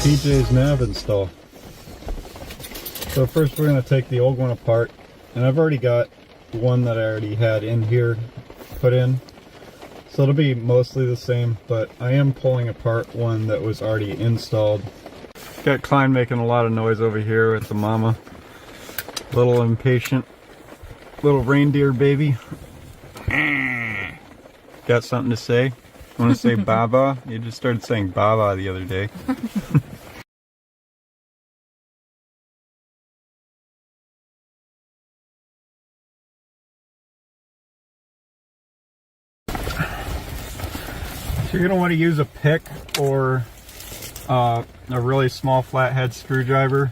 TJ's nav install. So first we're going to take the old one apart, and I've already got one that I already had in here put in, so it'll be mostly the same, but I am pulling apart one that was already installed. Got Klein making a lot of noise over here with the mama. Little impatient little reindeer baby. Got something to say? Want to say Baba? You just started saying Baba the other day. So you're going to want to use a pick or a really small flathead screwdriver,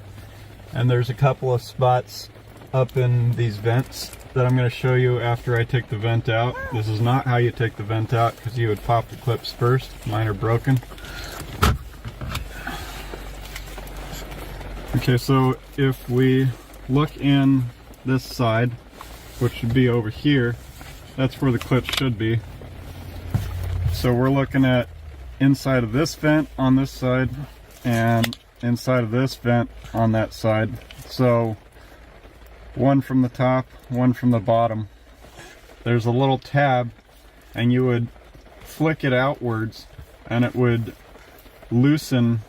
and there's a couple of spots up in these vents that I'm going to show you after I take the vent out. This is not how you take the vent out, because you would pop the clips first. Mine are broken. Okay, so if we look in this side, which should be over here, that's where the clips should be. So we're looking at inside of this vent on this side and inside of this vent on that side. So one from the top, one from the bottom. There's a little tab, and you would flick it outwards and it would loosen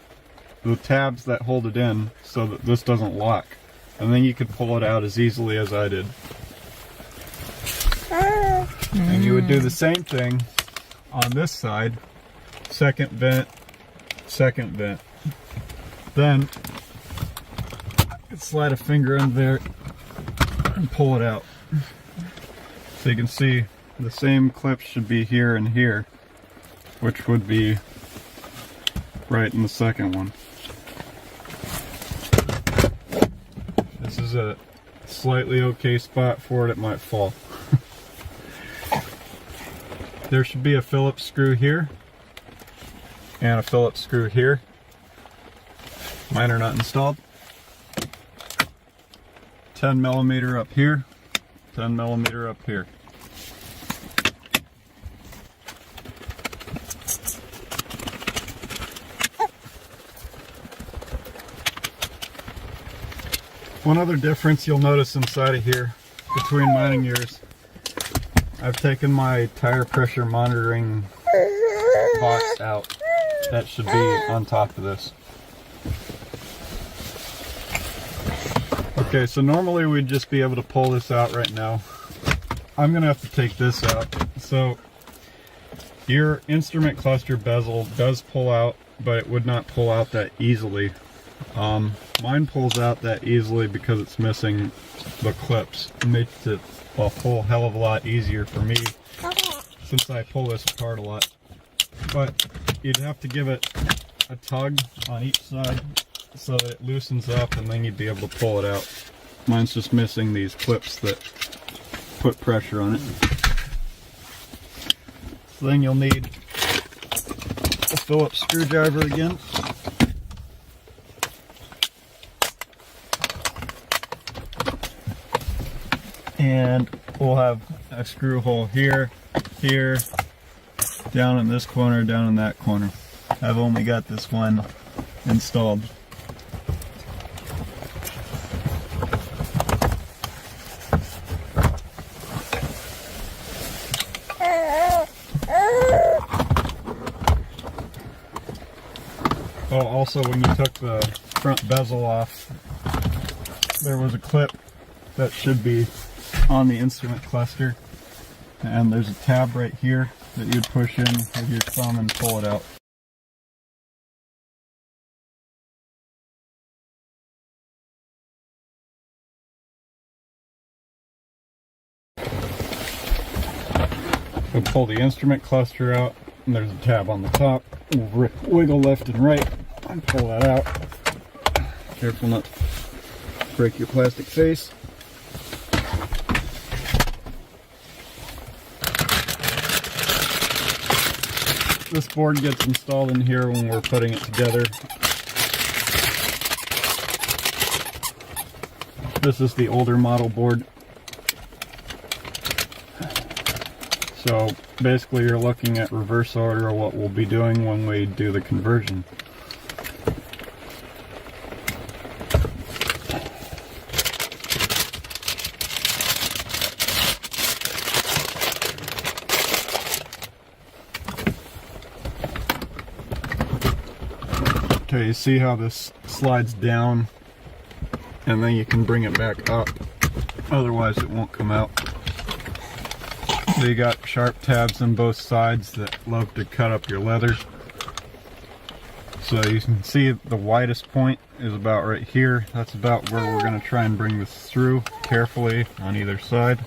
the tabs that hold it in so that this doesn't lock. And then you could pull it out as easily as I did. And you would do the same thing on this side. Second vent, second vent. Then you can slide a finger in there and pull it out. So you can see the same clips should be here and here, which would be right in the second one. This is a slightly okay spot for it. It might fall. There should be a Phillips screw here and a Phillips screw here. Mine are not installed. 10 millimeter up here, 10 millimeter up here. One other difference you'll notice inside of here between mine and yours, I've taken my tire pressure monitoring box out. That should be on top of this. Okay, so normally we'd just be able to pull this out right now. I'm gonna have to take this out. So your instrument cluster bezel does pull out, but it would not pull out that easily. Mine pulls out that easily because it's missing the clips. It makes it a whole hell of a lot easier for me since I pull this apart a lot. But you'd have to give it a tug on each side so that it loosens up, and then you'd be able to pull it out. Mine's just missing these clips that put pressure on it. So then you'll need a Phillips screwdriver again. And we'll have a screw hole here, here, down in this corner, down in that corner. I've only got this one installed. Oh, also when you took the front bezel off, there was a clip that should be on the instrument cluster, and there's a tab right here that you'd push in with your thumb and pull it out. So pull the instrument cluster out, and there's a tab on the top. We'll wiggle left and right and pull that out. Careful not to break your plastic face. This board gets installed in here when we're putting it together. This is the older model board. So basically you're looking at reverse order of what we'll be doing when we do the conversion. Okay, you see how this slides down and then you can bring it back up, otherwise it won't come out. So you got sharp tabs on both sides that love to cut up your leather. So you can see the widest point is about right here. That's about where we're going to try and bring this through carefully on either side.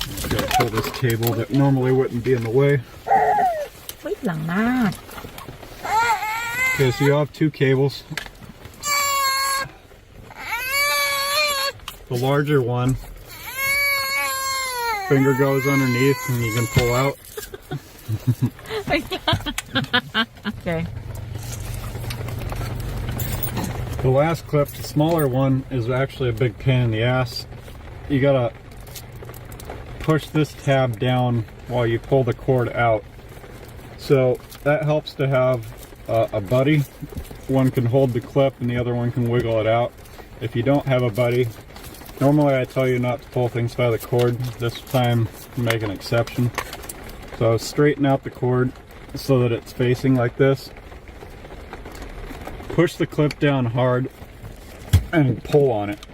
Just got to pull this cable that normally wouldn't be in the way. Okay, so you have two cables. The larger one, finger goes underneath and you can pull out. Okay. The last clip, the smaller one, is actually a big pain in the ass. You gotta push this tab down while you pull the cord out. So that helps to have a buddy. One can hold the clip and the other one can wiggle it out. If you don't have a buddy, normally I tell you not to pull things by the cord. This time I'll make an exception. So straighten out the cord so that it's facing like this. Push the clip down hard and pull on it.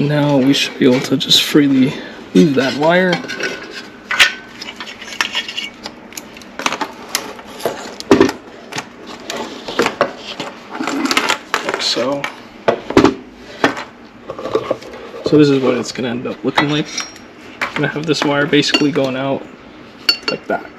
Now we should be able to just freely move that wire. Like so. So this is what it's going to end up looking like. I'm going to have this wire basically going out like that.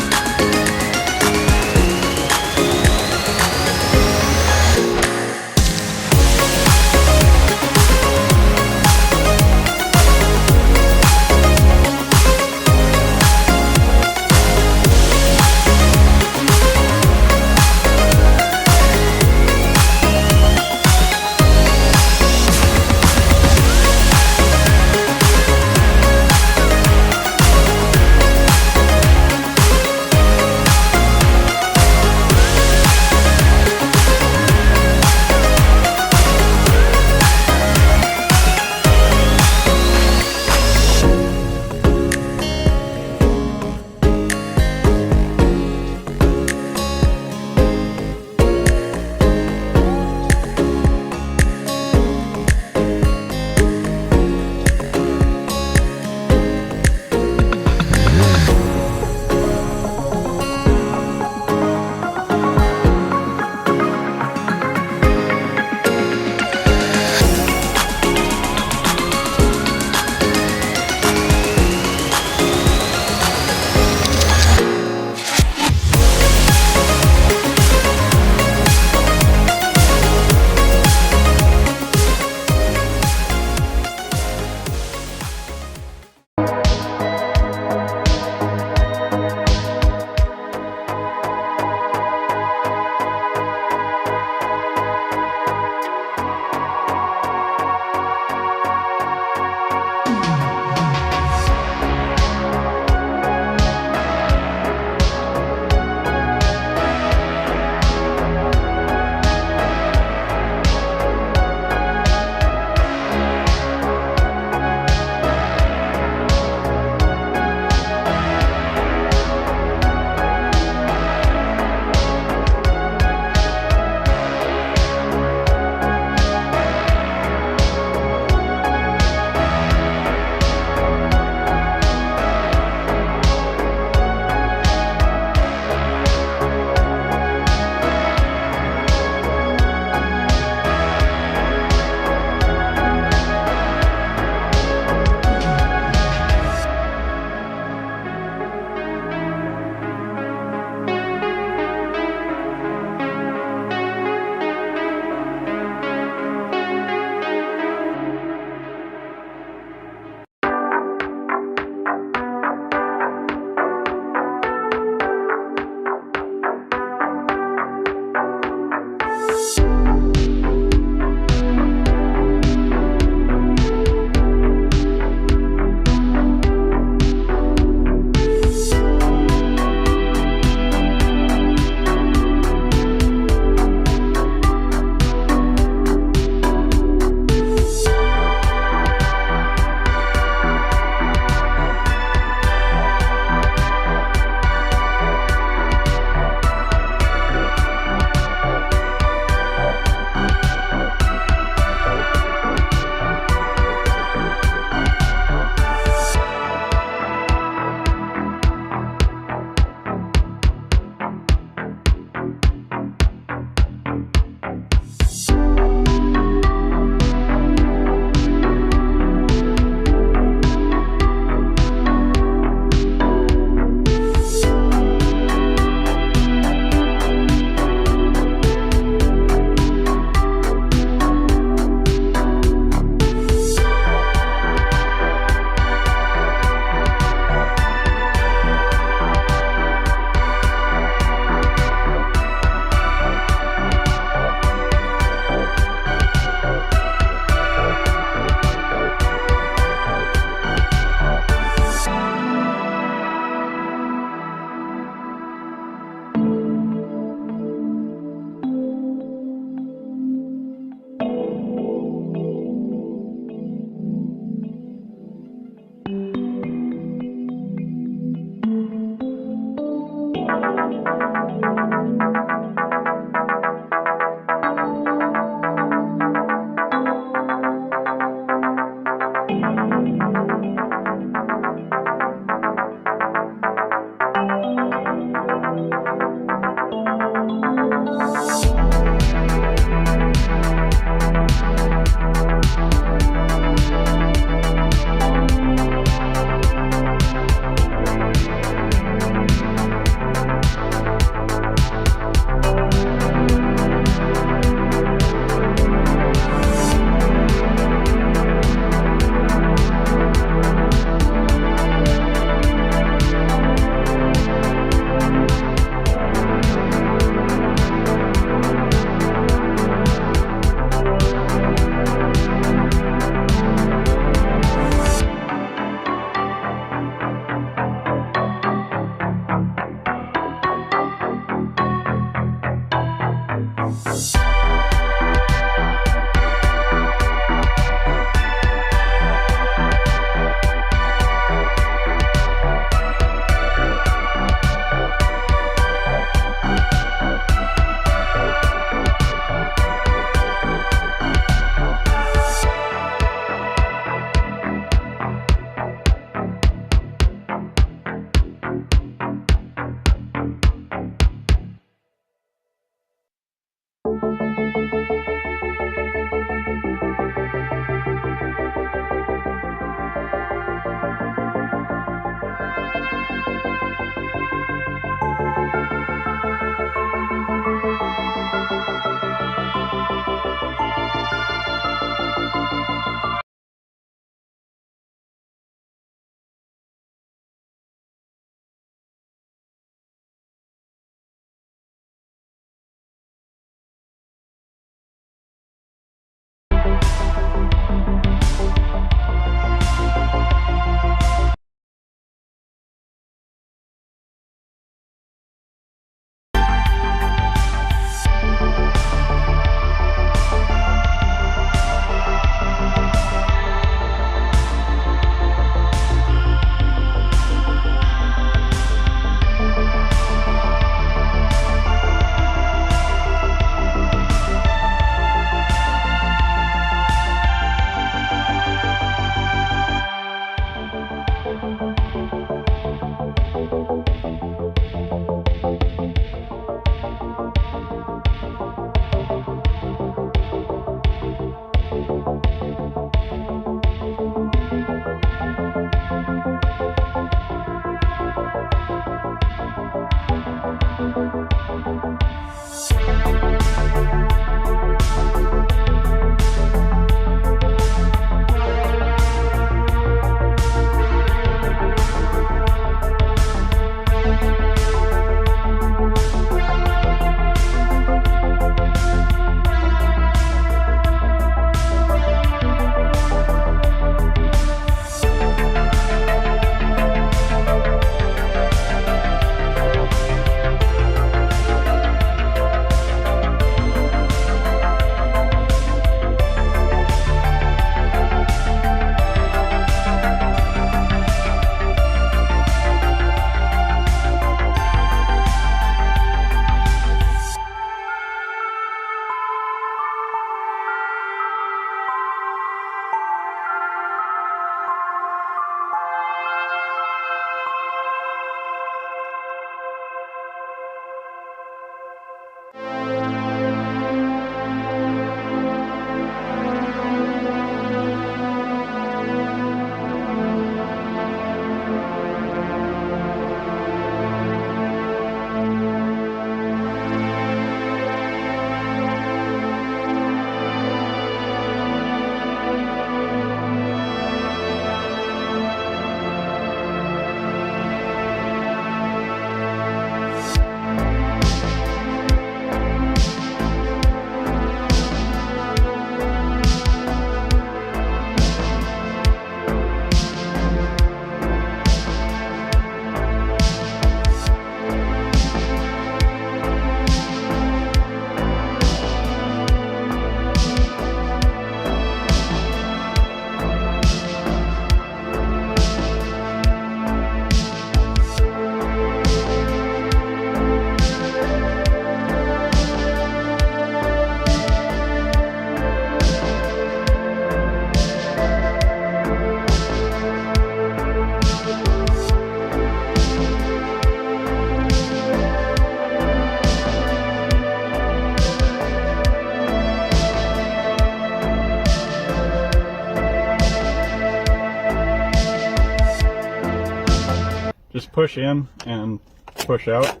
just push in and push out.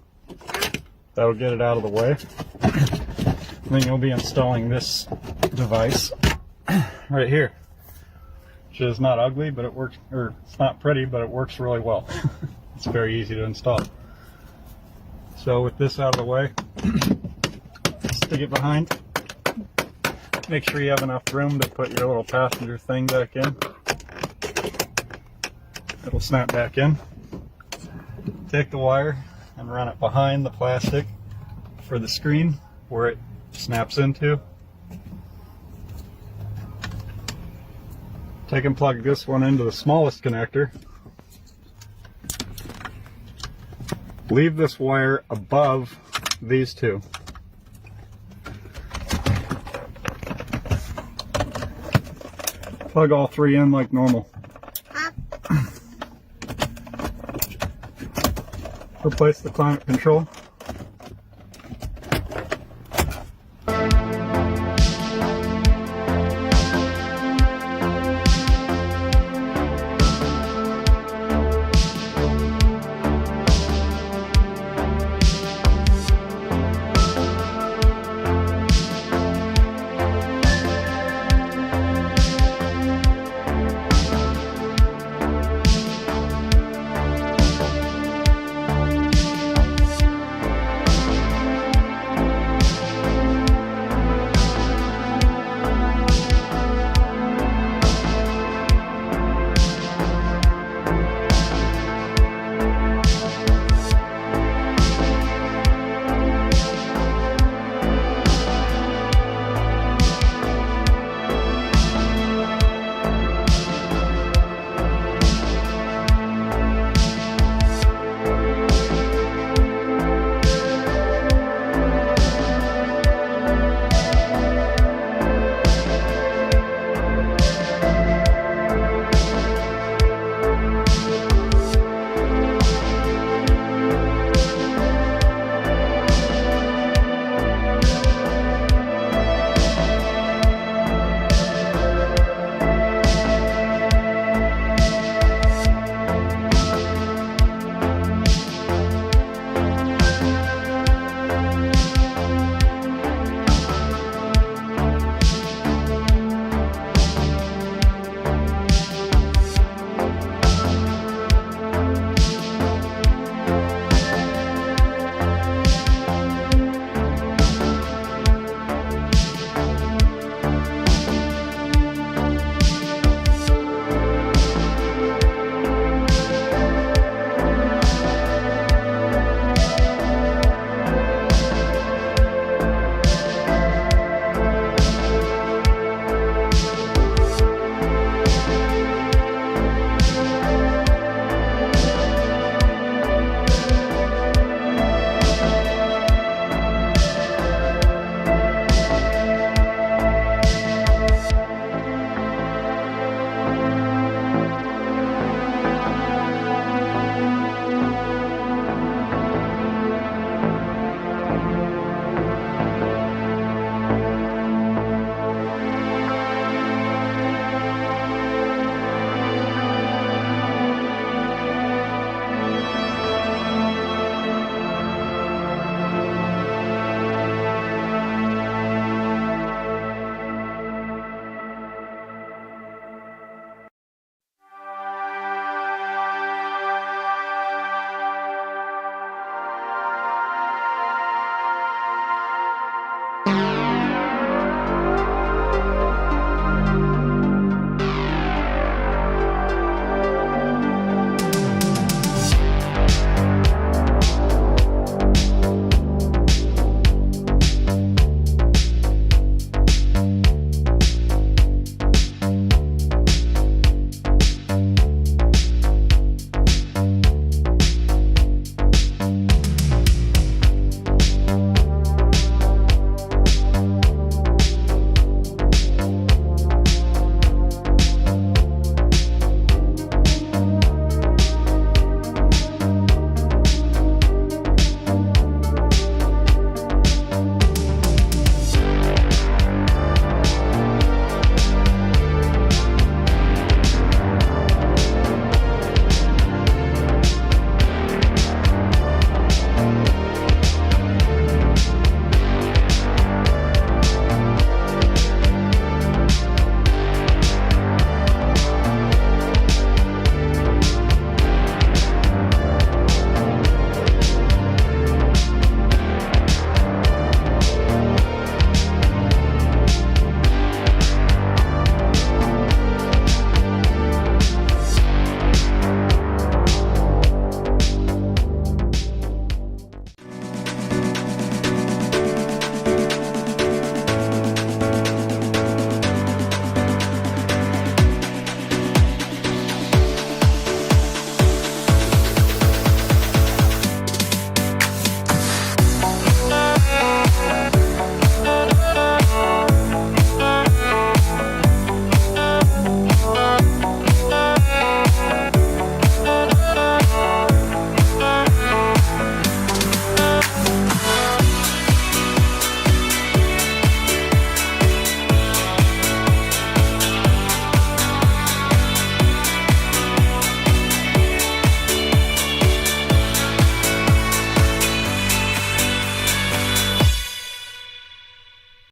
That'll get it out of the way. Then you'll be installing this device right here, which is not ugly, but it works, or it's not pretty, but it works really well. It's very easy to install. So with this out of the way, stick it behind. Make sure you have enough room to put your little passenger thing back in. It'll snap back in. Take the wire and run it behind the plastic for the screen where it snaps into. Take and plug this one into the smallest connector. Leave this wire above these two. Plug all three in like normal. Replace the climate control.